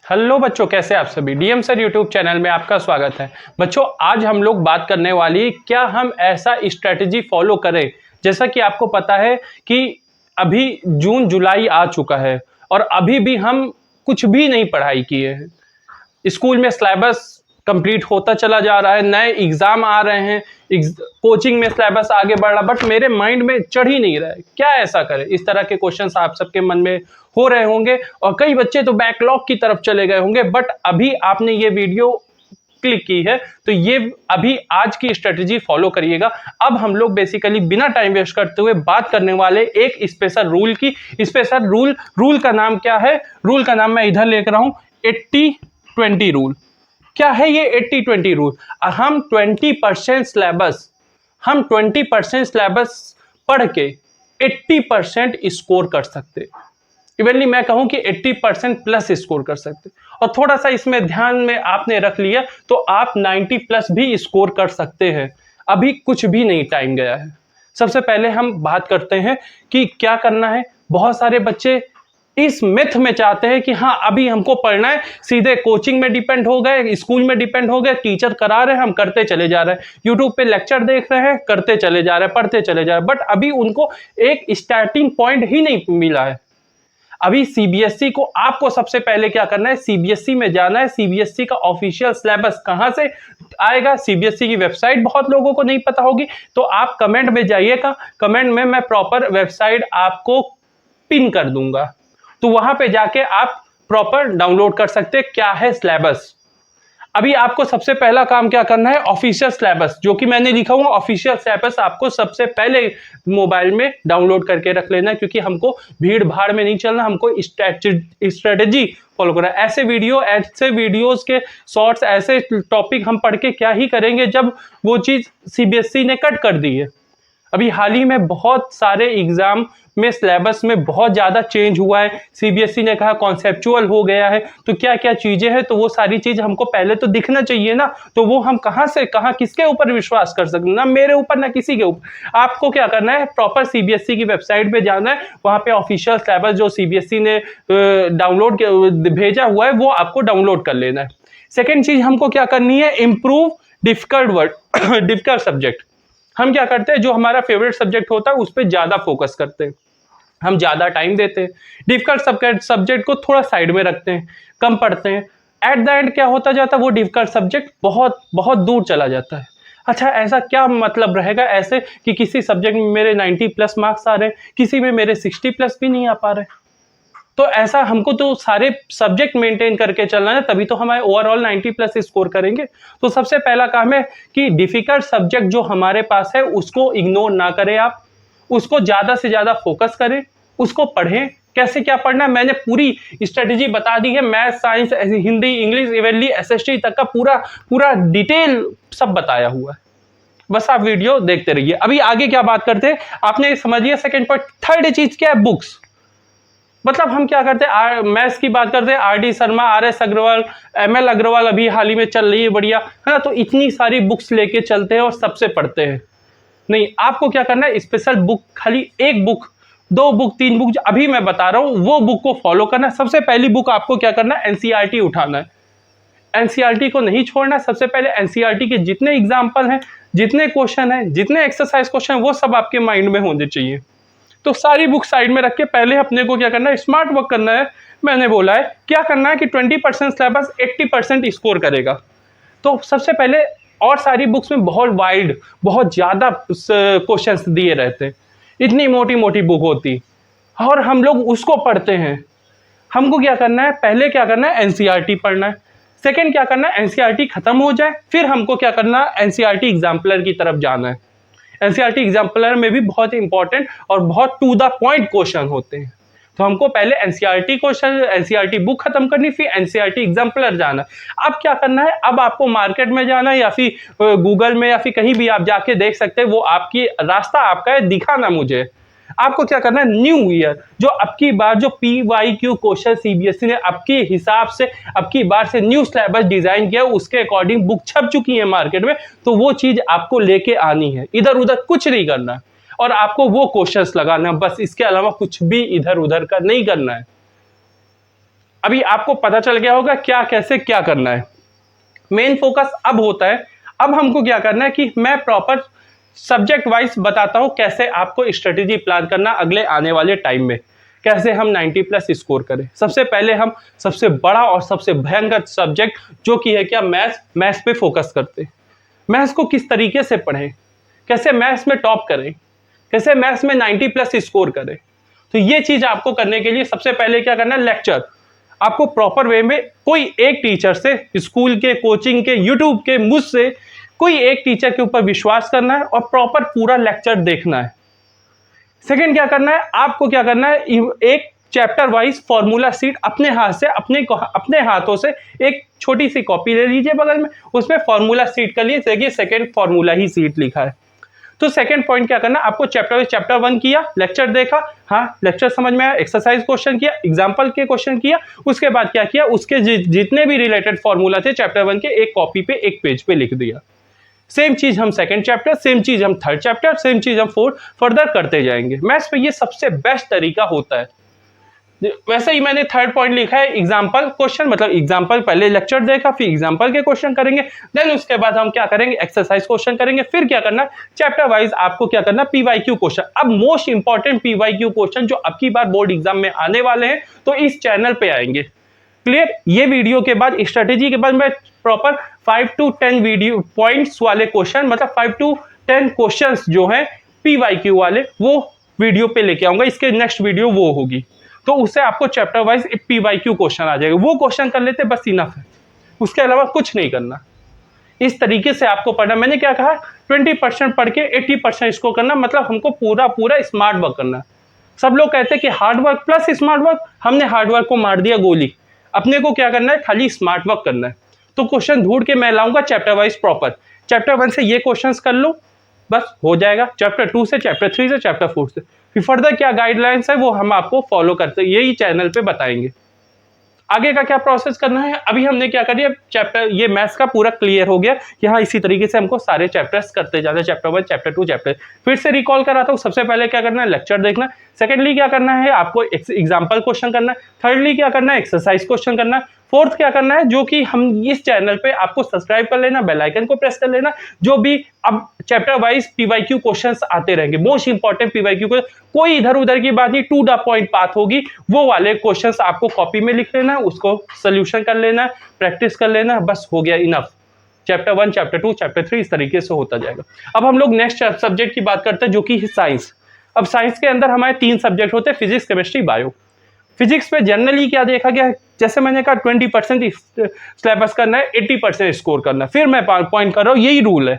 Hello बच्चों, कैसे आप सभी। डीएम सर यूट्यूब चैनल में आपका स्वागत है। बच्चों, आज हम लोग बात करने वाली क्या हम ऐसा स्ट्रेटजी फॉलो करें। जैसा कि आपको पता है कि अभी जून जुलाई आ चुका है और अभी भी हम कुछ भी नहीं पढ़ाई किए हैं। स्कूल में सिलेबस कंप्लीट होता चला जा रहा है, नए एग्जाम आ रहे हैं, कोचिंग में सिलेबस आगे बढ़ रहा, बट मेरे माइंड में चढ़ ही नहीं रहा है। क्या ऐसा करें? इस तरह के क्वेश्चंस आप सबके मन में हो रहे होंगे और कई बच्चे तो बैकलॉग की तरफ चले गए होंगे। बट अभी आपने ये वीडियो क्लिक की है तो ये अभी आज की स्ट्रेटजी फॉलो करिएगा। अब हम लोग बेसिकली बिना टाइम वेस्ट करते हुए बात करने वाले एक स्पेशल रूल की। स्पेशल रूल का नाम क्या है? रूल का नाम मैं इधर लेकर आऊं, 80-20 रूल। क्या है ये 80-20 रूल? हम 20% सिलेबस पढ़ के 80% स्कोर कर सकते। इवनली मैं कहूं कि 80% प्लस स्कोर कर सकते, और थोड़ा सा इसमें ध्यान में आपने रख लिया तो आप 90 प्लस भी स्कोर कर सकते हैं। अभी कुछ भी नहीं टाइम गया है। सबसे पहले हम बात करते हैं कि क्या करना है। बहुत सारे बच्चे इस मिथ में चाहते हैं कि हाँ अभी हमको पढ़ना है, सीधे कोचिंग में डिपेंड हो गए, स्कूल में डिपेंड हो गए, टीचर करा रहे हैं, हम करते चले जा रहे हैं, यूट्यूब पे लेक्चर देख रहे हैं, करते चले जा रहे हैं, पढ़ते चले जा रहे हैं। बट अभी उनको एक स्टार्टिंग पॉइंट ही नहीं मिला है। अभी सीबीएसई को आपको सबसे पहले क्या करना है, सीबीएसई में जाना है। सीबीएसई का ऑफिशियल सिलेबस कहां से आएगा? सीबीएसई की वेबसाइट बहुत लोगों को नहीं पता होगी, तो आप कमेंट में जाइएगा। कमेंट में मैं प्रॉपर वेबसाइट आपको पिन कर दूंगा, तो वहां पे जाके आप प्रॉपर डाउनलोड कर सकते हैं क्या है सिलेबस। अभी आपको सबसे पहला काम क्या करना है, ऑफिशियल सिलेबस जो कि मैंने लिखा हुआ ऑफिशियल सिलेबस आपको सबसे पहले मोबाइल में डाउनलोड करके रख लेना है, क्योंकि हमको भीड़ भाड़ में नहीं चलना, हमको स्ट्रेटेजी फॉलो करना है। ऐसे वीडियोस के शॉर्ट्स, ऐसे टॉपिक हम पढ़ के क्या ही करेंगे जब वो चीज सीबीएसई ने कट कर दी है। अभी हाल ही में बहुत सारे एग्जाम में सिलेबस में बहुत ज़्यादा चेंज हुआ है। सीबीएसई ने कहा कॉन्सेप्चुअल हो गया है, तो क्या क्या चीज़ें हैं, तो वो सारी चीज़ हमको पहले तो दिखना चाहिए ना। तो वो हम कहाँ से कहाँ किसके ऊपर विश्वास कर सकते हैं? ना मेरे ऊपर ना किसी के ऊपर। आपको क्या करना है, प्रॉपर सीबीएसई की वेबसाइट पे जाना है, वहाँ पे ऑफिशियल सिलेबस जो सीबीएसई ने डाउनलोड भेजा हुआ है वो आपको डाउनलोड कर लेना है। सेकेंड चीज़ हमको क्या करनी है, इम्प्रूव डिफिकल्ट सब्जेक्ट। हम क्या करते हैं, जो हमारा फेवरेट सब्जेक्ट होता है उस पर ज़्यादा फोकस करते हैं, हम ज़्यादा टाइम देते हैं। डिफिकल्ट सब्जेक्ट को थोड़ा साइड में रखते हैं, कम पढ़ते हैं। एट द एंड क्या होता जाता है, वो डिफिकल्ट सब्जेक्ट बहुत बहुत दूर चला जाता है। अच्छा, ऐसा क्या मतलब रहेगा ऐसे कि किसी सब्जेक्ट में मेरे 90 प्लस मार्क्स आ रहे हैं, किसी में मेरे 60 प्लस भी नहीं आ पा रहे। तो ऐसा हमको तो सारे सब्जेक्ट मेंटेन करके चलना है, तभी तो हमारे ओवरऑल 90 प्लस स्कोर करेंगे। तो सबसे पहला काम है कि डिफिकल्ट सब्जेक्ट जो हमारे पास है उसको इग्नोर ना करें, आप उसको ज़्यादा से ज़्यादा फोकस करें, उसको पढ़ें। कैसे क्या पढ़ना है मैंने पूरी स्ट्रेटेजी बता दी है। Math, science, Hindi, English, evenly SST तक का पूरा पूरा डिटेल सब बताया हुआ है। बस आप वीडियो देखते रहिए। अभी आगे क्या बात करते हैं, आपने समझ लिया सेकेंड पॉइंट। थर्ड चीज क्या है, बुक्स। मतलब हम क्या करते हैं, मैथ्स की बात करते हैं, R D. Sharma, R S. Agarwal, M L. Agarwal अभी हाल ही में चल रही है, बढ़िया है ना। तो इतनी सारी बुक्स लेके चलते हैं और सबसे पढ़ते हैं। नहीं, आपको क्या करना है, स्पेशल बुक, खाली एक बुक, 2 बुक, 3 बुक अभी मैं बता रहा हूँ वो बुक को फॉलो करना है। सबसे पहली बुक आपको क्या करना है, एनसीईआरटी उठाना है। एनसीईआरटी को नहीं छोड़ना है। सबसे पहले एनसीईआरटी के जितने एग्जाम्पल हैं, जितने क्वेश्चन हैं, जितने एक्सरसाइज क्वेश्चन हैं, वो सब आपके माइंड में होने चाहिए। तो सारी बुक साइड में रख के पहले अपने को क्या करना है, स्मार्ट वर्क करना है। मैंने बोला है क्या करना है कि 20% सिलेबस 80% स्कोर करेगा। तो सबसे पहले, और सारी बुक्स में बहुत वाइड, बहुत ज़्यादा क्वेश्चंस दिए रहते हैं, इतनी मोटी मोटी बुक होती, और हम लोग उसको पढ़ते हैं। हमको क्या करना है, पहले क्या करना है, एनसीईआरटी पढ़ना है। सेकेंड क्या करना है, एनसीईआरटी खत्म हो जाए फिर हमको क्या करना है, एनसीईआरटी एग्जाम्पलर की तरफ जाना है। एनसीईआरटी एग्जाम्पलर में भी बहुत इंपॉर्टेंट और बहुत टू द पॉइंट क्वेश्चन होते हैं। तो हमको पहले एनसीईआरटी क्वेश्चन, एनसीईआरटी बुक खत्म करनी, फिर एनसीईआरटी एग्जाम्पलर जाना। अब क्या करना है, अब आपको मार्केट में जाना है या फिर गूगल में या फिर कहीं भी आप जाके देख सकते हैं, वो आपकी रास्ता आपका है, दिखाना मुझे। आपको क्या करना है, न्यू ईयर जो अबकी बार जो PYQ क्वेश्चन सीबीएसई ने आपके हिसाब से अबकी बार से न्यू सिलेबस डिजाइन किया, उसके अकॉर्डिंग बुक छप चुकी है मार्केट में, तो वो चीज आपको लेके आनी है। इधर उधर कुछ नहीं करना है और आपको वो क्वेश्चंस लगाना है, बस इसके अलावा कुछ भी इधर उधर का नहीं करना है। अभी आपको पता चल गया होगा क्या कैसे क्या करना है। मेन फोकस अब होता है, अब हमको क्या करना है कि मैं प्रॉपर सब्जेक्ट वाइज बताता हूं कैसे आपको स्ट्रेटेजी प्लान करना अगले आने वाले टाइम में, कैसे हम 90 प्लस स्कोर करें। सबसे पहले हम सबसे बड़ा और सबसे भयंकर सब्जेक्ट जो कि है क्या, मैथ्स पे फोकस करते हैं। मैथ्स को किस तरीके से पढ़ें, कैसे मैथ्स में टॉप करें, कैसे मैथ्स में 90 प्लस स्कोर करें। तो ये चीज आपको करने के लिए सबसे पहले क्या करना है, लेक्चर आपको प्रॉपर वे में कोई एक टीचर से, स्कूल के, कोचिंग के, यूट्यूब के, मुझसे कोई एक टीचर के ऊपर विश्वास करना है और प्रॉपर पूरा लेक्चर देखना है। सेकंड क्या करना है, आपको क्या करना है, एक चैप्टर वाइज फॉर्मूला सीट अपने हाथ से, अपने हाथों से एक छोटी सी कॉपी ले लीजिए बगल में, उसमें फॉर्मूला सीट कर लिए, देखिए सेकंड फॉर्मूला ही सीट लिखा है। तो सेकंड पॉइंट क्या करना, आपको चैप्टर 1 किया, लेक्चर देखा, हाँ लेक्चर समझ में आया, एक्सरसाइज क्वेश्चन किया, एग्जांपल के क्वेश्चन किया, उसके बाद क्या किया, उसके जितने भी रिलेटेड फॉर्मूला थे चैप्टर 1 के एक कॉपी पे एक पेज पे लिख दिया। सेम चीज हम सेकंड चैप्टर, सेम चीज हम थर्ड चैप्टर, सेम चीज हम फोर्थ फर्दर करते जाएंगे। मैथ्स पे ये सबसे बेस्ट तरीका होता है। वैसे ही मैंने थर्ड पॉइंट लिखा है एग्जाम्पल क्वेश्चन, मतलब एग्जाम्पल पहले लेक्चर देखा, फिर एग्जाम्पल के क्वेश्चन करेंगे, देन उसके बाद हम क्या करेंगे, एक्सरसाइज क्वेश्चन करेंगे, फिर क्या करना, चैप्टर वाइज आपको क्या करना, पीवाईक्यू क्वेश्चन। अब मोस्ट इंपॉर्टेंट पीवाईक्यू क्वेश्चन जो अब की बार बोर्ड एग्जाम में आने वाले हैं, तो इस चैनल पे आएंगे। क्लियर, ये वीडियो के बाद स्ट्रेटेजी के बाद मैं प्रॉपर 5 to 10 वीडियो पॉइंट्स वाले क्वेश्चन, मतलब 5 to 10 क्वेश्चंस जो हैं पीवाईक्यू वाले, वो वीडियो पे लेके आऊंगा। इसके नेक्स्ट वीडियो वो होगी, तो उससे आपको चैप्टर वाइज पीवाईक्यू क्वेश्चन आ जाएगा, वो क्वेश्चन कर लेते बस इनफ है, उसके अलावा कुछ नहीं करना। इस तरीके से आपको पढ़ना। मैंने क्या कहा, 20% पढ़ के 80% स्कोर करना, मतलब हमको पूरा स्मार्ट वर्क करना। सब लोग कहते हैं कि hard work plus smart work, हमने हार्ड वर्क को मार दिया गोली, अपने को क्या करना है, खाली स्मार्ट वर्क करना है। तो क्वेश्चन ढूंढ के मैं लाऊंगा चैप्टर वाइज प्रॉपर, चैप्टर 1 से ये क्वेश्चंस कर लो, बस हो जाएगा। चैप्टर 2 से, चैप्टर 3 से, चैप्टर 4 से, फिर फर्दर क्या गाइडलाइंस है वो हम आपको फॉलो करते यही चैनल पे बताएंगे। आगे का क्या प्रोसेस करना है, अभी हमने क्या कर दिया, चैप्टर ये मैथ्स का पूरा क्लियर हो गया कि हाँ इसी तरीके से हमको सारे चैप्टर्स करते जाते हैं, चैप्टर 1, चैप्टर 2, चैप्टर। फिर से रिकॉल कराता हूँ, सबसे पहले क्या करना है, लेक्चर देखना। सेकेंडली क्या करना है, आपको एग्जाम्पल क्वेश्चन करना है। थर्डली क्या करना है, एक्सरसाइज क्वेश्चन करना है। फोर्थ क्या करना है, जो कि हम इस चैनल पे आपको सब्सक्राइब कर लेना, बेल आइकन को प्रेस कर लेना, जो भी अब चैप्टर वाइज पीवाईक्यू क्वेश्चंस आते रहेंगे, मोस्ट इंपॉर्टेंट पीवाईक्यू को, कोई इधर उधर की बात नहीं, टू द पॉइंट बात होगी, वो वाले क्वेश्चंस आपको कॉपी में लिख लेना है, उसको सोल्यूशन कर लेना है, प्रैक्टिस कर लेना है, बस हो गया इनफ। चैप्टर 1, चैप्टर 2, चैप्टर 3 इस तरीके से होता जाएगा। अब हम लोग नेक्स्ट सब्जेक्ट की बात करते हैं, जो कि साइंस। अब साइंस के अंदर हमारे 3 सब्जेक्ट होते हैं, फिजिक्स, केमिस्ट्री, बायो। फिजिक्स में जनरली क्या देखा गया है, जैसे मैंने कहा 20% सिलेबस करना है, 80% स्कोर करना है, फिर मैं पॉइंट कर रहा हूँ, यही रूल है।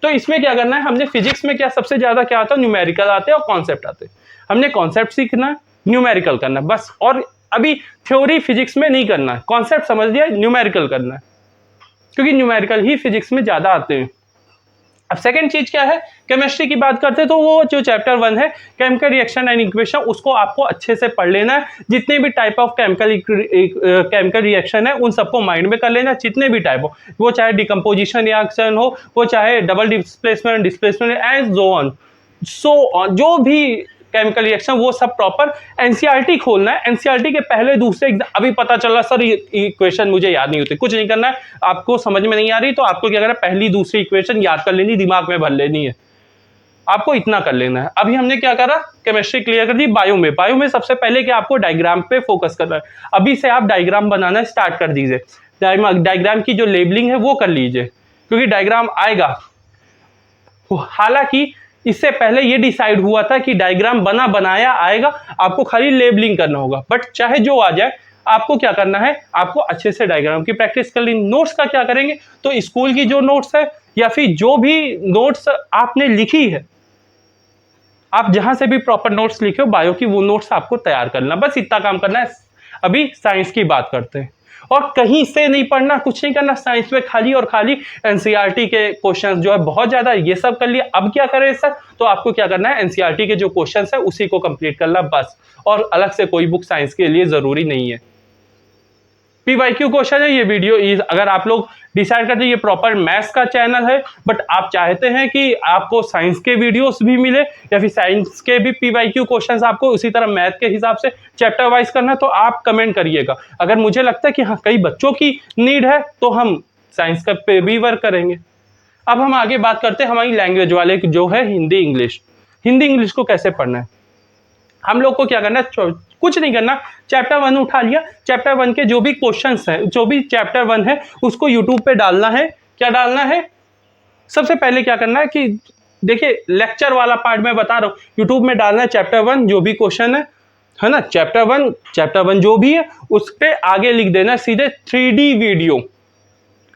तो इसमें क्या करना है, हमने फिजिक्स में क्या सबसे ज्यादा क्या आता है, न्यूमेरिकल आते हैं और कॉन्सेप्ट आते हैं। हमने कॉन्सेप्ट सीखना है, न्यूमेरिकल करना है बस, और अभी थ्योरी फिजिक्स में नहीं करना है, कॉन्सेप्ट समझ लिया, न्यूमेरिकल करना है, क्योंकि न्यूमेरिकल ही फिजिक्स में ज्यादा आते हैं। अब सेकंड चीज क्या है, केमिस्ट्री की बात करते हैं, तो वो जो चैप्टर 1 है, केमिकल रिएक्शन एंड इक्वेशन, उसको आपको अच्छे से पढ़ लेना है। जितने भी टाइप ऑफ केमिकल रिएक्शन है उन सबको माइंड में कर लेना, जितने भी टाइप हो, वो चाहे डिकम्पोजिशन रिएक्शन हो, वो चाहे double displacement and so on, जो भी केमिकल रिएक्शन, वो सब प्रॉपर एनसीईआरटी खोलना है। एनसीईआरटी के पहले दूसरे अभी पता चला सर इक्वेशन मुझे याद नहीं होती, कुछ नहीं करना है, आपको समझ में नहीं आ रही तो आपको क्या करना है, पहली दूसरी इक्वेशन याद कर लेनी, दिमाग में भर लेनी है, आपको इतना कर लेना है। अभी हमने क्या करा, केमिस्ट्री क्लियर कर दी। बायो में सबसे पहले क्या आपको डायग्राम पे फोकस करना है। अभी से आप डायग्राम बनाना स्टार्ट कर दीजिए, डायग्राम की जो लेबलिंग है वो कर लीजिए, क्योंकि डायग्राम आएगा। हालांकि इससे पहले ये डिसाइड हुआ था कि डायग्राम बनाया आएगा, आपको खाली लेबलिंग करना होगा, बट चाहे जो आ जाए, आपको क्या करना है, आपको अच्छे से डायग्राम की प्रैक्टिस कर ली। नोट्स का क्या करेंगे, तो स्कूल की जो नोट्स है या फिर जो भी नोट्स आपने लिखी है, आप जहां से भी प्रॉपर नोट्स लिखे हो बायो की, वो नोट्स आपको तैयार करना, बस इतना काम करना है। अभी साइंस की बात करते हैं, और कहीं से नहीं पढ़ना, कुछ नहीं करना, साइंस में खाली और खाली एनसीईआरटी के क्वेश्चंस जो है बहुत ज्यादा, ये सब कर लिया। अब क्या करें सर, तो आपको क्या करना है, एनसीईआरटी के जो क्वेश्चंस है उसी को कंप्लीट करना बस, और अलग से कोई बुक साइंस के लिए जरूरी नहीं है। PYQ क्वेश्चन है। ये वीडियो अगर आप लोग डिसाइड करते हैं ये प्रॉपर मैथ्स का चैनल है, बट आप चाहते हैं कि आपको साइंस के वीडियोस भी मिले या फिर साइंस के भी PYQ क्वेश्चंस आपको उसी तरह मैथ के हिसाब से चैप्टर वाइज करना है, तो आप कमेंट करिएगा। अगर मुझे लगता है कि हाँ कई बच्चों की नीड है तो हम साइंस का पे भी वर्क करेंगे। अब हम आगे बात करते हैं हमारी लैंग्वेज वाले जो है हिंदी इंग्लिश। हिंदी इंग्लिश को कैसे पढ़ना है, हम लोग को क्या करना है, कुछ नहीं करना, चैप्टर 1 उठा लिया, चैप्टर 1 के जो भी क्वेश्चंस हैं, जो भी चैप्टर 1 है उसको यूट्यूब पे डालना है। क्या डालना है, सबसे पहले क्या करना है कि देखिए लेक्चर वाला पार्ट मैं बता रहा हूँ, यूट्यूब में डालना है चैप्टर 1 जो भी क्वेश्चन है ना, चैप्टर 1 जो भी है उस पे आगे लिख देना सीधे 3D वीडियो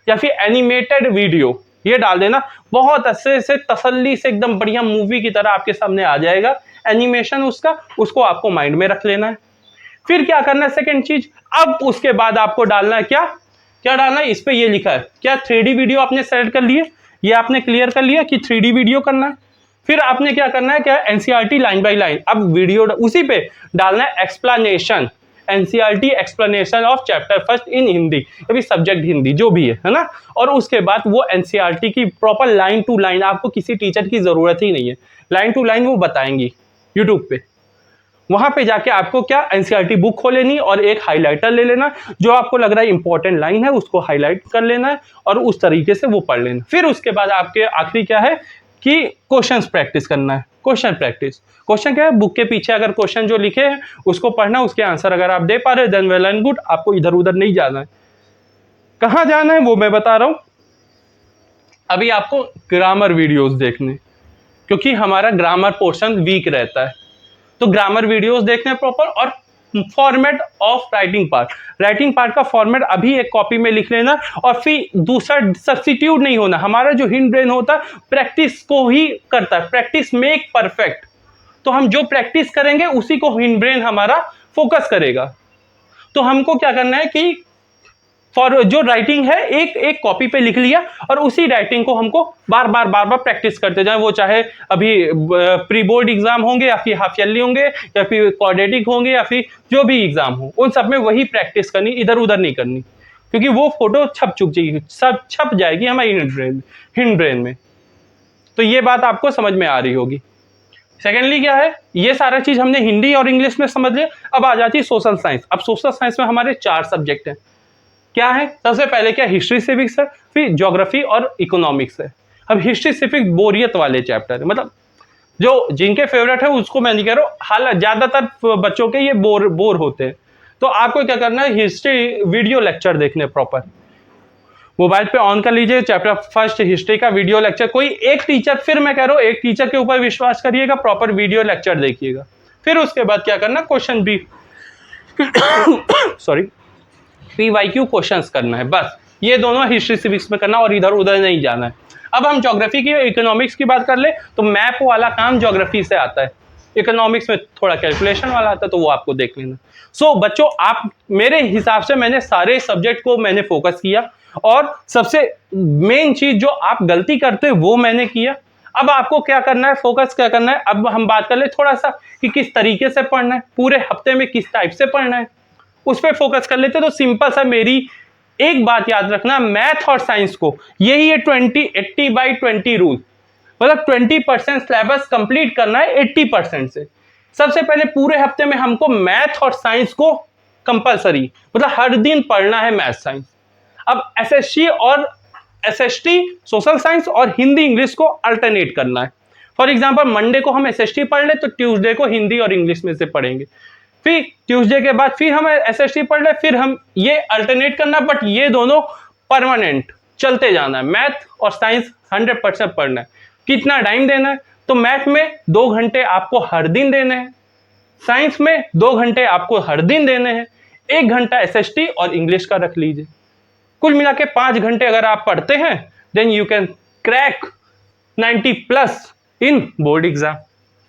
या फिर एनिमेटेड वीडियो, ये डाल देना। बहुत अच्छे से तसल्ली से एकदम बढ़िया मूवी की तरह आपके सामने आ जाएगा एनिमेशन उसको आपको माइंड में रख लेना है। फिर क्या करना है, सेकंड चीज, अब उसके बाद आपको डालना है क्या डालना है, इस पे ये लिखा है क्या 3D वीडियो आपने सेलेक्ट कर लिए, ये आपने क्लियर कर लिया कि 3D वीडियो करना है। फिर आपने क्या करना है, क्या NCERT लाइन बाय लाइन, अब वीडियो उसी पे डालना है explanation, NCERT explanation of chapter first in Hindi, अभी सब्जेक्ट हिंदी जो भी है ना। और उसके बाद वो NCERT की प्रॉपर लाइन टू लाइन, आपको किसी टीचर की जरूरत ही नहीं है, लाइन टू लाइन वो बताएंगी यूट्यूब पे। वहां पे जाके आपको क्या NCERT बुक खोल लेनी और एक हाइलाइटर ले लेना, जो आपको लग रहा है इंपॉर्टेंट लाइन है उसको हाईलाइट कर लेना है और उस तरीके से वो पढ़ लेना। फिर उसके बाद आपके आखिरी क्या है कि क्वेश्चंस प्रैक्टिस करना है। क्वेश्चन क्या है, बुक के पीछे अगर क्वेश्चन जो लिखे हैं उसको पढ़ना, उसके आंसर अगर आप दे पा रहे देन वेल एंड गुड, आपको इधर उधर नहीं जाना है। कहाँ जाना है वो मैं बता रहा हूं, अभी आपको ग्रामर वीडियोस देखने, क्योंकि हमारा ग्रामर पोर्शन वीक रहता है, तो ग्रामर वीडियोस देखने प्रॉपर। और फॉर्मेट ऑफ राइटिंग पार्ट का फॉर्मेट अभी एक कॉपी में लिख लेना, और फिर दूसरा सब्स्टिट्यूट नहीं होना। हमारा जो हिंड ब्रेन होता है प्रैक्टिस को ही करता है, प्रैक्टिस मेक परफेक्ट, तो हम जो प्रैक्टिस करेंगे उसी को हिंड ब्रेन हमारा फोकस करेगा। तो हमको क्या करना है कि फॉर जो राइटिंग है एक कॉपी पे लिख लिया और उसी राइटिंग को हमको बार बार प्रैक्टिस करते जाए, वो चाहे अभी प्री बोर्ड एग्जाम होंगे या फिर हाफ ईयरली होंगे या फिर क्वाड्रेटिक होंगे या फिर जो भी एग्जाम हो, उन सब में वही प्रैक्टिस करनी, इधर उधर नहीं करनी, क्योंकि वो फोटो छप जाएगी हमारी हिंड ब्रेन में। तो ये बात आपको समझ में आ रही होगी। सेकेंडली क्या है, ये सारा चीज हमने हिंदी और इंग्लिश में समझ लिया। अब आ जाती है सोशल साइंस। अब सोशल साइंस में हमारे 4 सब्जेक्ट हैं। क्या है, सबसे पहले क्या, हिस्ट्री सिविक्स है, फिर ज्योग्राफी और इकोनॉमिक्स है। अब हिस्ट्री सिविक्स बोरियत वाले चैप्टर है, मतलब जो जिनके फेवरेट है उसको मैं नहीं कह रहा हूँ, हालांकि ज्यादातर बच्चों के ये बोर होते हैं। तो आपको क्या करना है, हिस्ट्री वीडियो लेक्चर देखने प्रॉपर, मोबाइल पे ऑन कर लीजिए चैप्टर फर्स्ट हिस्ट्री का वीडियो लेक्चर, कोई एक टीचर, फिर मैं कह रहा हूँ एक टीचर के ऊपर विश्वास करिएगा, प्रॉपर वीडियो लेक्चर देखिएगा। फिर उसके बाद क्या करना, क्वेश्चन भी सॉरी PYQ क्वेश्चंस करना है, बस ये दोनों हिस्ट्री सिविक्स में करना और इधर उधर नहीं जाना है। अब हम ज्योग्राफी की इकोनॉमिक्स की बात कर ले तो मैप वाला काम ज्योग्राफी से आता है, इकोनॉमिक्स में थोड़ा कैलकुलेशन वाला आता है, तो वो आपको देख लेना। सो बच्चों, आप मेरे हिसाब से मैंने सारे सब्जेक्ट को मैंने फोकस किया, और सबसे मेन चीज जो आप गलती करते हैं वो मैंने किया। अब आपको क्या करना है, फोकस क्या करना है। अब हम बात कर ले थोड़ा सा कि किस तरीके से पढ़ना है, पूरे हफ्ते में किस टाइप से पढ़ना है, उस पर फोकस कर लेते। तो सिंपल सा मेरी एक बात याद रखना, मैथ और साइंस को यही है 20-80/20 रूल, मतलब 20% सिलेबस कंप्लीट करना है 80% से। सबसे पहले पूरे हफ्ते में हमको मैथ और साइंस को कंपलसरी, मतलब हर दिन पढ़ना है मैथ साइंस। अब SSC और SST सोशल साइंस और हिंदी इंग्लिश को अल्टरनेट करना है। फॉर एग्जाम्पल मंडे को हम SST पढ़ ले तो ट्यूसडे को हिंदी और इंग्लिश में से पढ़ेंगे, फिर ट्यूसडे के बाद फिर हम SST पढ़ ले, फिर हम ये अल्टरनेट करना, बट ये दोनों परमानेंट चलते जाना है। मैथ और साइंस 100% पढ़ना है। कितना टाइम देना है, तो मैथ में 2 घंटे आपको हर दिन देने हैं, साइंस में 2 घंटे आपको हर दिन देने हैं, 1 घंटा SST और इंग्लिश का रख लीजिए। कुल मिला के 5 घंटे अगर आप पढ़ते हैं then you can crack 90+ in board exam.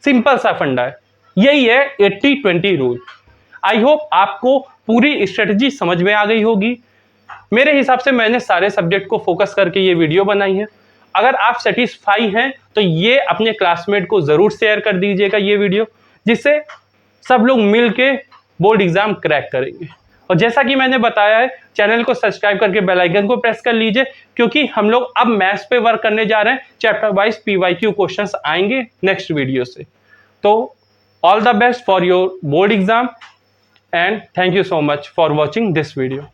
Simple सा फंडा है, यही है 80-20 रूल। आई होप आपको पूरी स्ट्रेटजी समझ में आ गई होगी। मेरे हिसाब से मैंने सारे सब्जेक्ट को फोकस करके ये वीडियो बनाई है। अगर आप सेटिस्फाई हैं तो ये अपने क्लासमेट को जरूर शेयर कर दीजिएगा ये वीडियो, जिससे सब लोग मिल के बोर्ड एग्जाम क्रैक करेंगे। और जैसा कि मैंने बताया है, चैनल को सब्सक्राइब करके बेल आइकन को प्रेस कर लीजिए, क्योंकि हम लोग अब मैथ्स पे वर्क करने जा रहे हैं। चैप्टर वाइज PYQ क्वेश्चंस आएंगे नेक्स्ट वीडियो से। तो all the best for your board exam and thank you so much for watching this video.